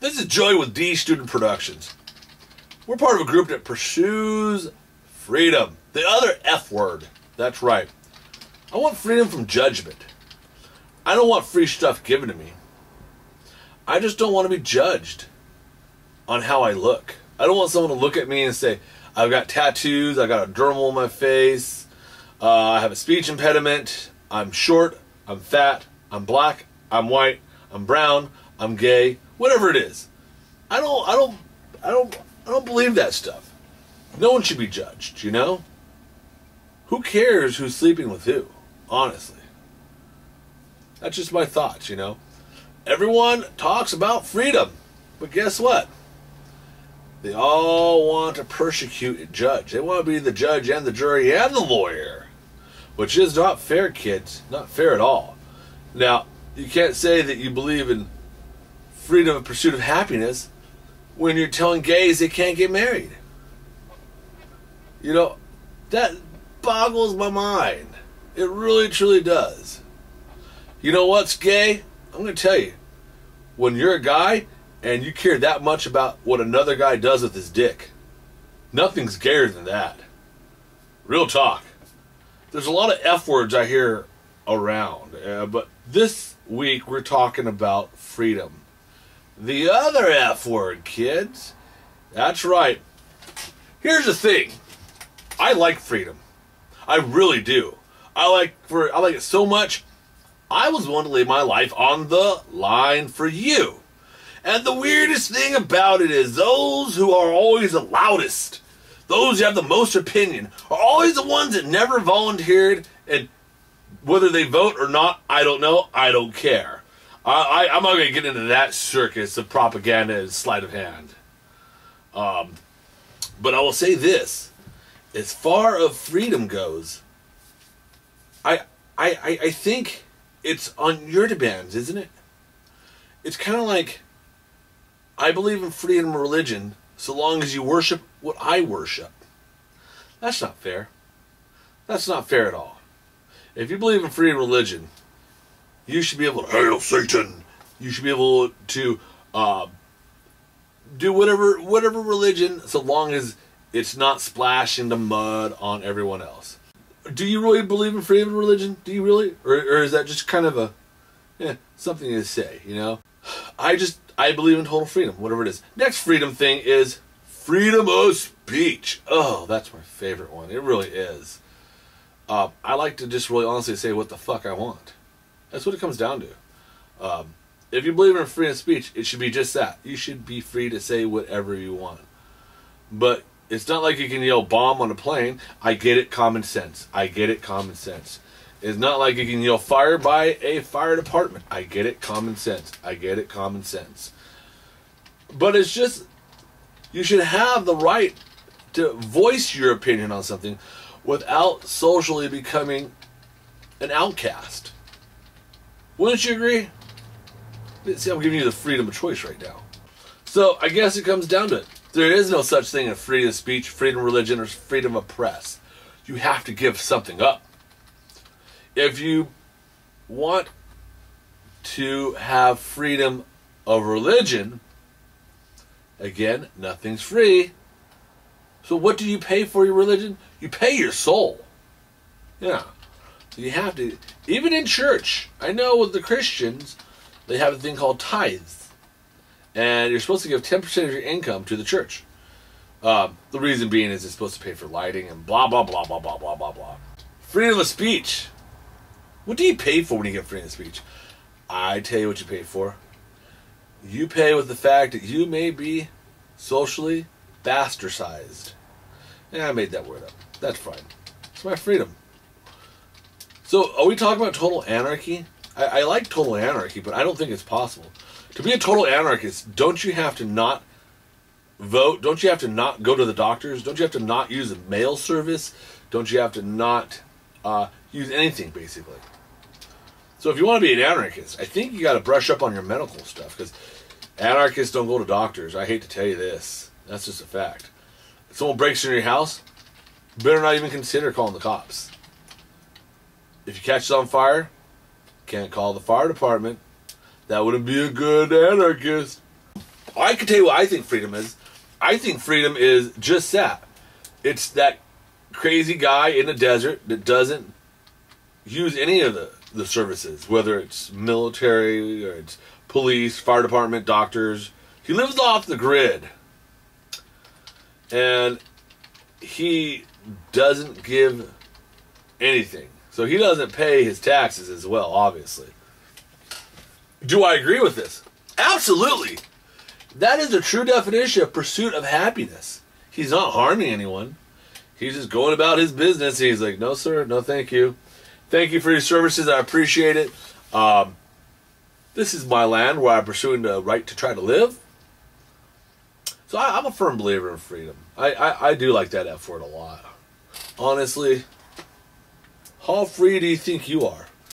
This is Joey with D Student Productions. We're part of a group that pursues freedom. The other F word. That's right. I want freedom from judgment. I don't want free stuff given to me. I just don't want to be judged on how I look. I don't want someone to look at me and say, I've got tattoos, I've got a dermal on my face, I have a speech impediment, I'm short, I'm fat, I'm black, I'm white, I'm brown, I'm gay, whatever it is. I don't believe that stuff. No one should be judged, you know? Who cares who's sleeping with who? Honestly. That's just my thoughts, you know? Everyone talks about freedom, but guess what? They all want to persecute and judge. They want to be the judge and the jury and the lawyer, which is not fair, kids. Not fair at all. Now, you can't say that you believe in freedom of pursuit of happiness when you're telling gays they can't get married. You know, that boggles my mind. It really, truly does. You know what's gay? I'm going to tell you. When you're a guy and you care that much about what another guy does with his dick, nothing's gayer than that. Real talk. There's a lot of F words I hear around, but this week we're talking about freedom. The other F word, kids. That's right. Here's the thing. I like freedom. I really do. I like it so much. I was willing to lay my life on the line for you. And the weirdest thing about it is those who are always the loudest, those who have the most opinion, are always the ones that never volunteered, and whether they vote or not, I don't know, I don't care. I'm not going to get into that circus of propaganda and sleight of hand. But I will say this. As far as freedom goes, I think it's on your demands, isn't it? It's kind of like, I believe in freedom of religion so long as you worship what I worship. That's not fair. That's not fair at all. If you believe in freedom of religion, you should be able to hail Satan. You should be able to do whatever religion, so long as it's not splashing the mud on everyone else. Do you really believe in freedom of religion? Do you really? Or is that just kind of something to say, you know? I believe in total freedom, whatever it is. Next freedom thing is freedom of speech. Oh, that's my favorite one. It really is. I like to just really honestly say what the fuck I want. That's what it comes down to. If you believe in freedom of speech, it should be just that. You should be free to say whatever you want. But it's not like you can yell bomb on a plane. I get it, common sense. I get it, common sense. It's not like you can yell fire by a fire department. I get it, common sense. I get it, common sense. But it's just, you should have the right to voice your opinion on something without socially becoming an outcast. Wouldn't you agree? See, I'm giving you the freedom of choice right now. So I guess it comes down to it. There is no such thing as freedom of speech, freedom of religion, or freedom of press. You have to give something up. If you want to have freedom of religion, again, nothing's free. So what do you pay for your religion? You pay your soul. Yeah. So you have to, even in church, I know with the Christians, they have a thing called tithes. And you're supposed to give 10% of your income to the church. The reason being is it's supposed to pay for lighting and blah, blah, blah, blah, blah, blah, blah, blah. Freedom of speech. What do you pay for when you get freedom of speech? I tell you what you pay for. You pay with the fact that you may be socially bastardized. Yeah, I made that word up. That's fine. It's my freedom. So, are we talking about total anarchy? I like total anarchy, but I don't think it's possible. To be a total anarchist, don't you have to not vote? Don't you have to not go to the doctors? Don't you have to not use a mail service? Don't you have to not use anything, basically? So if you want to be an anarchist, I think you got to brush up on your medical stuff, because anarchists don't go to doctors. I hate to tell you this. That's just a fact. If someone breaks into your house, better not even consider calling the cops. If you catch it on fire, can't call the fire department. That wouldn't be a good anarchist. I can tell you what I think freedom is. I think freedom is just that. It's that crazy guy in the desert that doesn't use any of the services, whether it's military or it's police, fire department, doctors. He lives off the grid. And he doesn't give anything. So he doesn't pay his taxes as well, obviously. Do I agree with this? Absolutely. That is the true definition of pursuit of happiness. He's not harming anyone. He's just going about his business. He's like, no, sir, no, thank you. Thank you for your services. I appreciate it. This is my land where I'm pursuing the right to try to live. So I'm a firm believer in freedom. I do like that F word a lot. Honestly, how free do you think you are?